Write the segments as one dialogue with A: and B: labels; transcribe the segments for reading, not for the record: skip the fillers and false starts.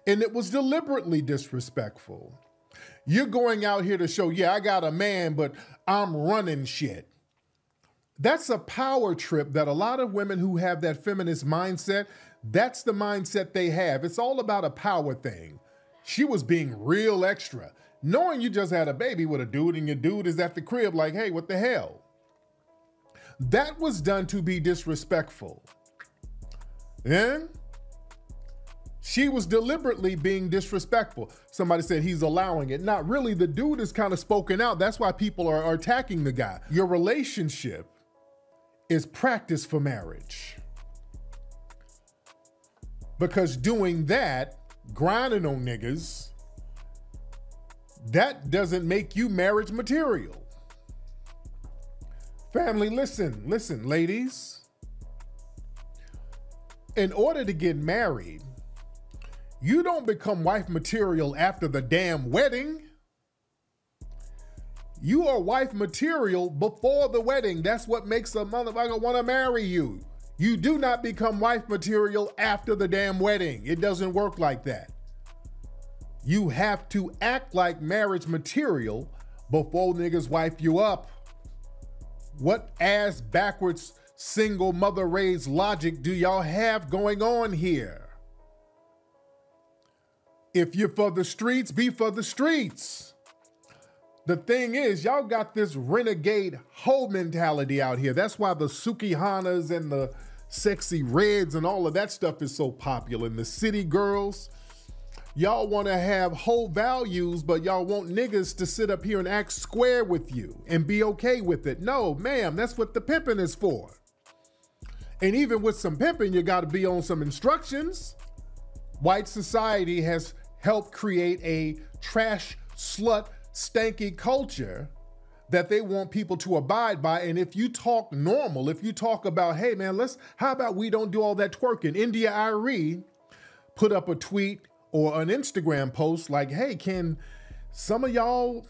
A: And it was deliberately disrespectful. You're going out here to show, yeah, I got a man, but I'm running shit. That's a power trip that a lot of women who have that feminist mindset, that's the mindset they have. It's all about a power thing. She was being real extra. Knowing you just had a baby with a dude and your dude is at the crib like, hey, what the hell? That was done to be disrespectful. And she was deliberately being disrespectful. Somebody said he's allowing it. Not really, the dude is kind of spoken out. That's why people are attacking the guy. Your relationship is practice for marriage. Because doing that, grinding on niggas, that doesn't make you marriage material. Family, listen, ladies. In order to get married, you don't become wife material after the damn wedding. You are wife material before the wedding. That's what makes a motherfucker want to marry you. You do not become wife material after the damn wedding. It doesn't work like that. You have to act like marriage material before niggas wife you up. What ass backwards single mother raised logic do y'all have going on here? If you're for the streets, be for the streets. The thing is, y'all got this renegade hoe mentality out here. That's why the Sukihanas and the sexy reds and all of that stuff is so popular. And the city girls, y'all want to have whole values, but y'all want niggas to sit up here and act square with you and be okay with it. No, ma'am, that's what the pimping is for. And even with some pimping, you got to be on some instructions. White society has helped create a trash, slut, stanky culture that they want people to abide by. And if you talk normal, if you talk about, hey man, how about we don't do all that twerking? India Irie put up a tweet or an Instagram post like, hey, can some of y'all,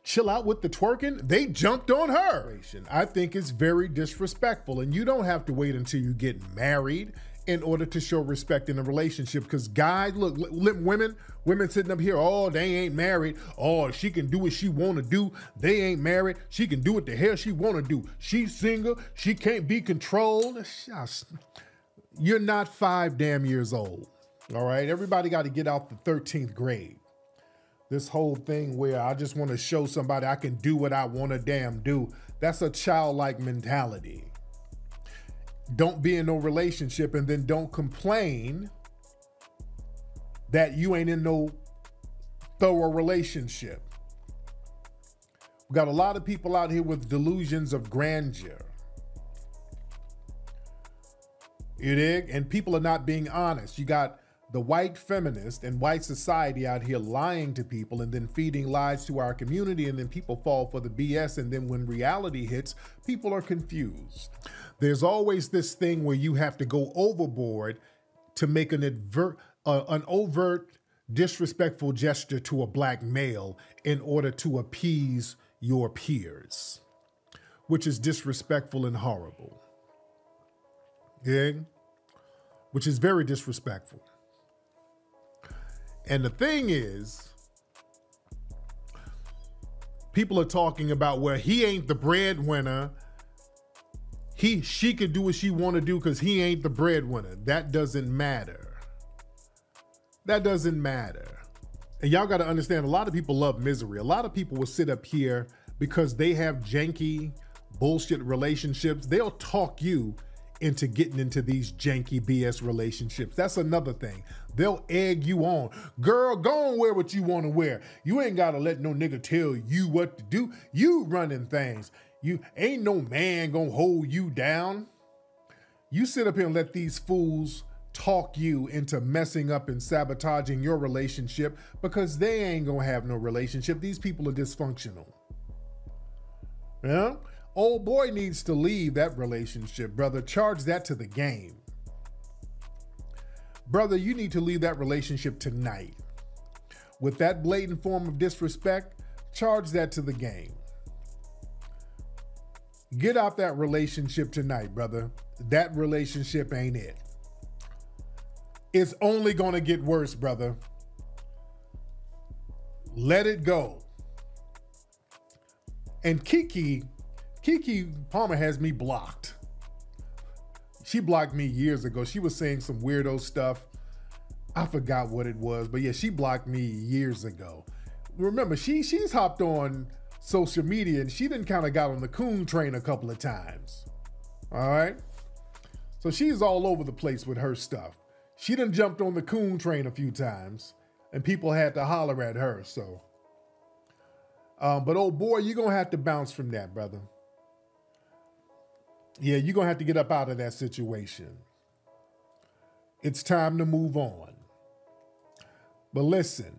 A: chill out with the twerking? They jumped on her. I think it's very disrespectful. And you don't have to wait until you get married in order to show respect in a relationship. Because guys, look, women sitting up here, oh, they ain't married. Oh, she can do what she want to do. They ain't married. She can do what the hell she want to do. She's single. She can't be controlled. You're not 5 damn years old. All right, everybody got to get out the 13th grade. This whole thing where I just want to show somebody I can do what I want to damn do. That's a childlike mentality. Don't be in no relationship and then don't complain that you ain't in no thorough relationship. We got a lot of people out here with delusions of grandeur. And people are not being honest. You got the white feminist and white society out here lying to people and then feeding lies to our community, and then people fall for the BS, and then when reality hits, people are confused. There's always this thing where you have to go overboard to make an overt disrespectful gesture to a black male in order to appease your peers, which is disrespectful and horrible. Yeah? Which is very disrespectful. And the thing is, people are talking about where he ain't the breadwinner. She could do what she want to do because he ain't the breadwinner. That doesn't matter. That doesn't matter. And y'all got to understand, a lot of people love misery. A lot of people will sit up here because they have janky bullshit relationships. They'll talk you into getting into these janky BS relationships. That's another thing. They'll egg you on. Girl, go and wear what you want to wear. You ain't got to let no nigga tell you what to do. You running things. You ain't no man gonna hold you down. You sit up here and let these fools talk you into messing up and sabotaging your relationship because they ain't gonna have no relationship. These people are dysfunctional. Yeah? Old boy needs to leave that relationship, brother. Charge that to the game. Brother, you need to leave that relationship tonight. With that blatant form of disrespect, charge that to the game. Get out that relationship tonight, brother. That relationship ain't it. It's only going to get worse, brother. Let it go. And Keke Palmer has me blocked. She blocked me years ago. She was saying some weirdo stuff. I forgot what it was, but yeah, she blocked me years ago. Remember, she's hopped on social media and she done kind of got on the coon train a couple of times. All right? So she's all over the place with her stuff. She done jumped on the coon train a few times and people had to holler at her, so. But oh boy, you're going to have to bounce from that, brother. Yeah, you're going to have to get up out of that situation. It's time to move on. But listen,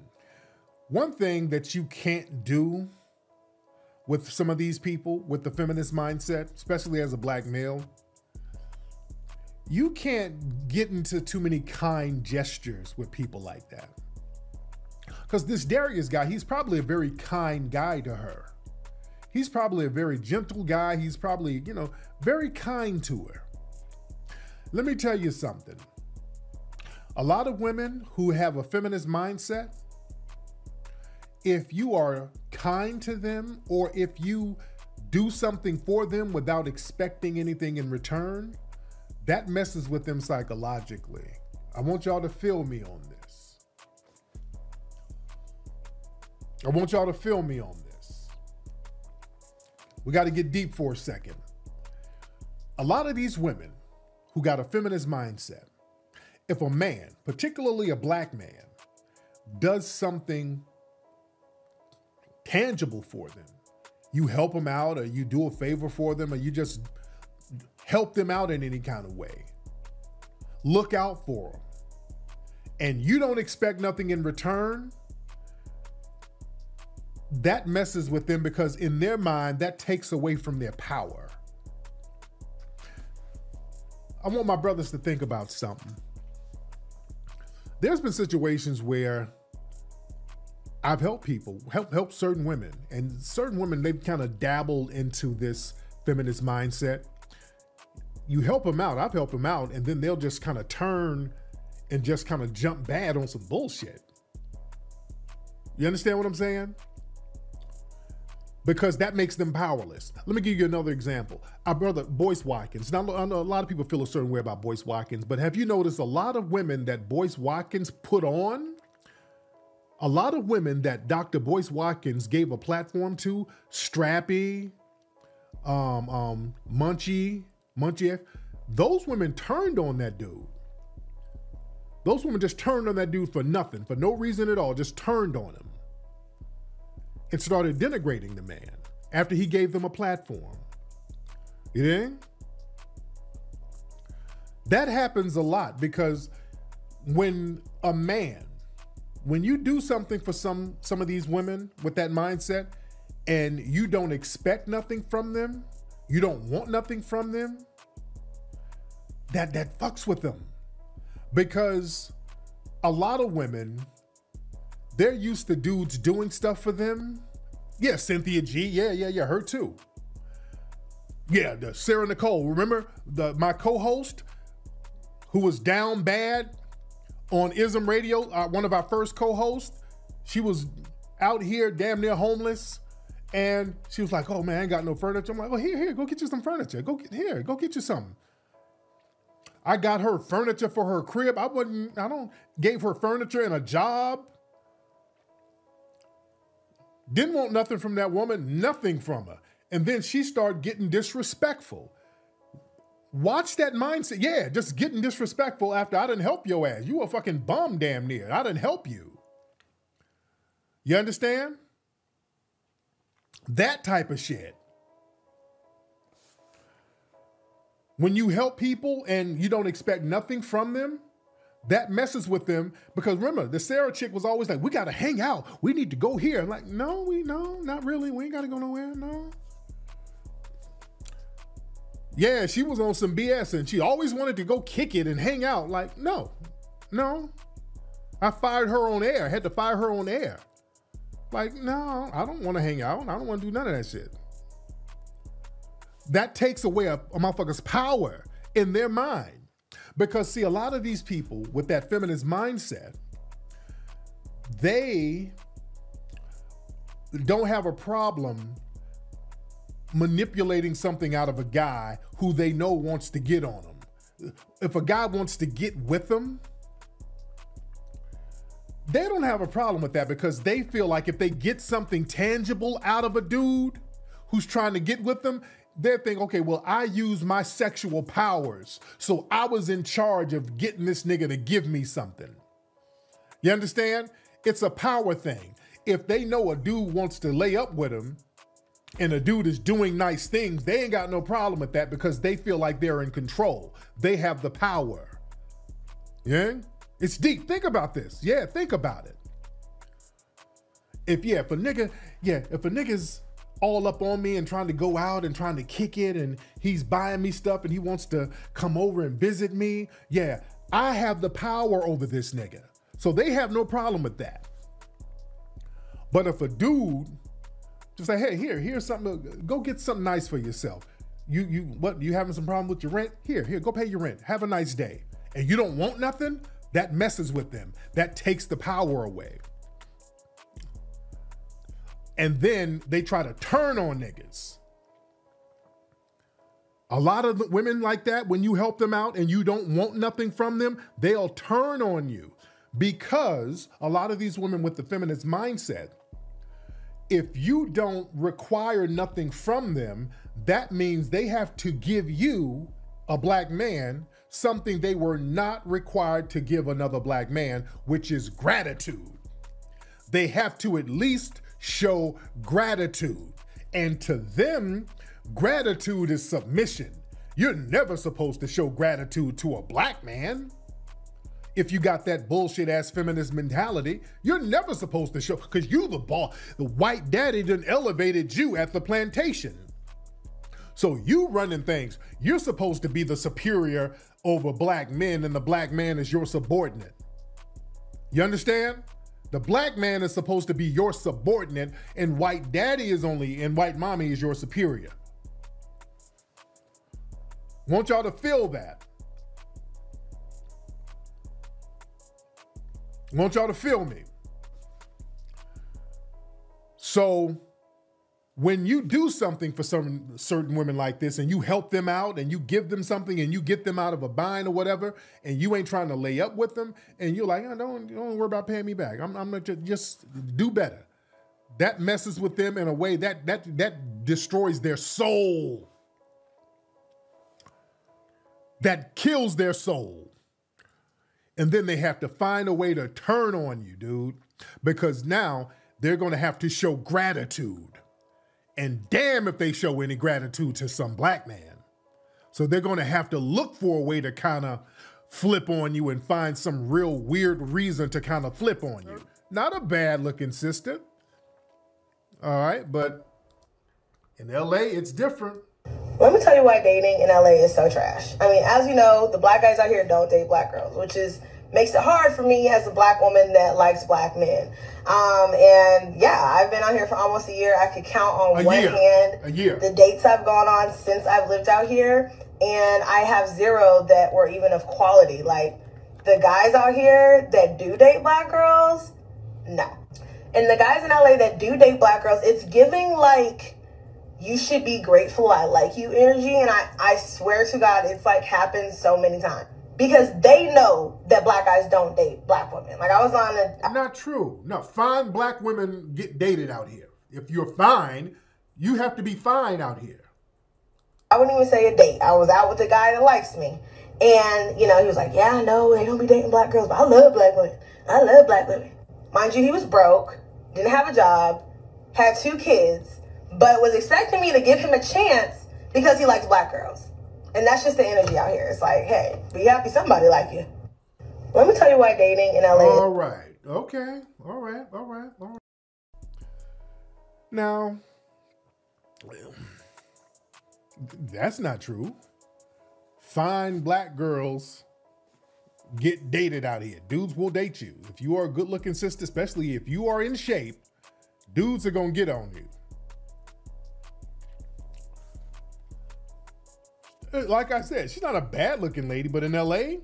A: one thing that you can't do with some of these people with the feminist mindset, especially as a black male, you can't get into too many kind gestures with people like that. Because this Darius guy, he's probably a very kind guy to her. He's probably a very gentle guy. He's probably, very kind to her. Let me tell you something. A lot of women who have a feminist mindset, if you are kind to them or if you do something for them without expecting anything in return, that messes with them psychologically. I want y'all to feel me on this. I want y'all to feel me on this. We got to get deep for a second. A lot of these women who got a feminist mindset, if a man, particularly a black man, does something tangible for them, you help them out or you do a favor for them or you just help them out in any kind of way, look out for them, and you don't expect nothing in return, that messes with them because in their mind, that takes away from their power. I want my brothers to think about something. There's been situations where I've helped people, helped certain women, and certain women, they've kind of dabbled into this feminist mindset. You help them out, I've helped them out, and then they'll just kind of turn and just kind of jump bad on some bullshit. You understand what I'm saying? Because that makes them powerless. Let me give you another example. Our brother, Boyce Watkins. Now, I know a lot of people feel a certain way about Boyce Watkins, but have you noticed a lot of women that Boyce Watkins put on? A lot of women that Dr. Boyce Watkins gave a platform to, Strappy, Munchie, those women turned on that dude. Those women just turned on that dude for nothing, for no reason at all, just turned on him and started denigrating the man after he gave them a platform. You think? That happens a lot because when a man, when you do something for some of these women with that mindset and you don't expect nothing from them, you don't want nothing from them, that fucks with them. Because a lot of women, they're used to dudes doing stuff for them. Yeah, Cynthia G, yeah, her too. Yeah, the Sarah Nicole, remember my co-host who was down bad on Ism Radio, one of our first co-hosts. She was out here damn near homeless and she was like, oh man, I ain't got no furniture. I'm like, well, here, go get you some furniture. Go get you something. I got her furniture for her crib. Gave her furniture and a job. Didn't want nothing from that woman, nothing from her. And then she started getting disrespectful. Watch that mindset. Yeah, just getting disrespectful after I didn't help your ass. You a fucking bum damn near. I didn't help you. You understand? That type of shit. When you help people and you don't expect nothing from them, that messes with them because remember, the Sarah chick was always like, we got to hang out. We need to go here. I'm like, no, not really. We ain't got to go nowhere. No. Yeah, she was on some BS and she always wanted to go kick it and hang out. Like, no. I fired her on air. I had to fire her on air. Like, no, I don't want to hang out. I don't want to do none of that shit. That takes away a motherfucker's power in their mind. Because see, a lot of these people with that feminist mindset, they don't have a problem manipulating something out of a guy who they know wants to get on them. If a guy wants to get with them, they don't have a problem with that because they feel like if they get something tangible out of a dude who's trying to get with them, they think, okay, well, I use my sexual powers, so I was in charge of getting this nigga to give me something. You understand? It's a power thing. If they know a dude wants to lay up with him and a dude is doing nice things, they ain't got no problem with that because they feel like they're in control. They have the power. Yeah? It's deep. Think about this. Yeah, think about it. If a nigga's all up on me and trying to go out and trying to kick it and he's buying me stuff and he wants to come over and visit me, yeah, I have the power over this nigga. So they have no problem with that. But if a dude just say, hey, here's something, go get something nice for yourself. You having some problem with your rent? Here, go pay your rent. Have a nice day. And you don't want nothing? That messes with them. That takes the power away. And then they try to turn on niggas. A lot of the women like that, when you help them out and you don't want nothing from them, they'll turn on you. Because a lot of these women with the feminist mindset, if you don't require nothing from them, that means they have to give you, a black man, something they were not required to give another black man, which is gratitude. They have to at least show gratitude. And to them, gratitude is submission. You're never supposed to show gratitude to a black man. If you got that bullshit ass feminist mentality, you're never supposed to show, because you the boss. The white daddy done elevated you at the plantation. So you running things. You're supposed to be the superior over black men, and the black man is your subordinate. You understand? The black man is supposed to be your subordinate, and white daddy is only, and white mommy is your superior. Want y'all to feel that. Want y'all to feel me. So when you do something for some certain women like this and you help them out and you give them something and you get them out of a bind or whatever, and you ain't trying to lay up with them, and you're like, oh, don't worry about paying me back. I'm gonna just do better. That messes with them in a way that destroys their soul. That kills their soul. And then they have to find a way to turn on you, dude, because now they're going to have to show gratitude. And damn if they show any gratitude to some black man. So they're going to have to look for a way to kind of flip on you and find some real weird reason to kind of flip on you. Not a bad looking sister. All right, but in LA, it's different.
B: Let me tell you why dating in LA is so trash. I mean, as you know, the black guys out here don't date black girls, which makes it hard for me as a black woman that likes black men. And yeah, I've been out here for almost a year. I could count on one hand the dates I've gone on since I've lived out here. And I have zero that were even of quality. Like the guys out here that do date black girls, no. And the guys in LA that do date black girls, it's giving like, you should be grateful I like you energy. And I swear to God, it's like happened so many times. Because they know that black guys don't date black women. Like I was on a...
A: Not true. No, fine black women get dated out here. If you're fine, you have to be fine out here.
B: I wouldn't even say a date. I was out with a guy that likes me. And, you know, he was like, yeah, I know they don't be dating black girls, but I love black women. I love black women. Mind you, he was broke, didn't have a job, had 2 kids, but was expecting me to give him a chance because he likes black girls. And that's just the energy out here. It's like, hey, be happy somebody like you. Let me tell you why dating in LA...
A: All right. Okay. All right. Now, that's not true. Fine black girls get dated out here. Dudes will date you. If you are a good-looking sister, especially if you are in shape, dudes are going to get on you. Like I said, she's not a bad looking lady, but in LA,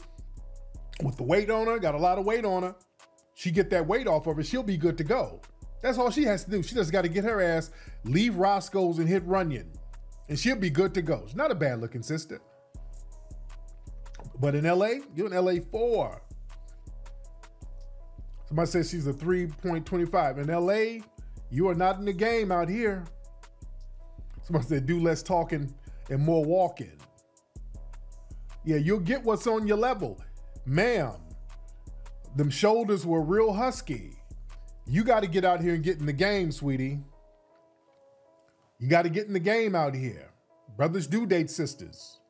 A: with the weight on her, got a lot of weight on her, she get that weight off of her, she'll be good to go. That's all she has to do. She just got to get her ass, leave Roscoe's and hit Runyon, and she'll be good to go. She's not a bad looking sister. But in LA, you're in LA 4. Somebody says she's a 3.25. In LA, you are not in the game out here. Somebody said do less talking and more walking. Yeah, you'll get what's on your level. Ma'am, them shoulders were real husky. You got to get out here and get in the game, sweetie. You got to get in the game out here. Brothers do date sisters.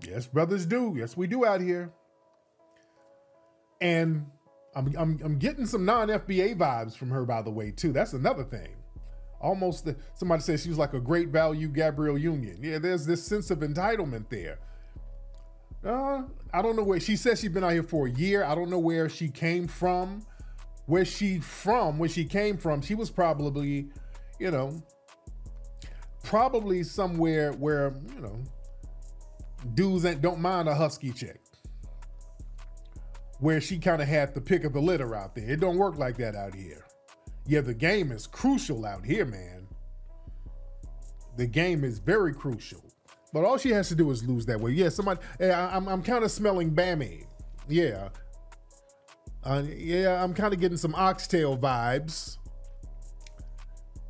A: Yes, brothers do. Yes, we do out here. And I'm getting some non-FBA vibes from her, by the way, too. That's another thing. Almost, somebody said she was like a great value Gabrielle Union. Yeah, there's this sense of entitlement there. I don't know where, she says she's been out here for a year. I don't know where she came from. Where she came from, she was probably, probably somewhere where, dudes don't mind a husky chick. Where she kind of had the pick of the litter out there. It don't work like that out here. Yeah, the game is crucial out here, man. The game is very crucial. But all she has to do is lose that weight. Yeah, somebody, I'm kind of smelling Bammy. Yeah. Yeah, I'm kind of getting some oxtail vibes.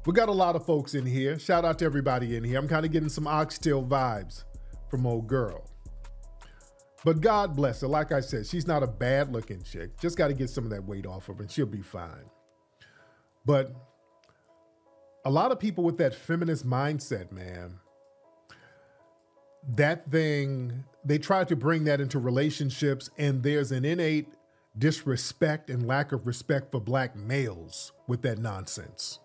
A: We got a lot of folks in here. Shout out to everybody in here. I'm kind of getting some oxtail vibes from old girl. But God bless her. Like I said, she's not a bad looking chick. Just got to get some of that weight off of her and she'll be fine. But a lot of people with that feminist mindset, man, that thing, they try to bring that into relationships, and there's an innate disrespect and lack of respect for black males with that nonsense.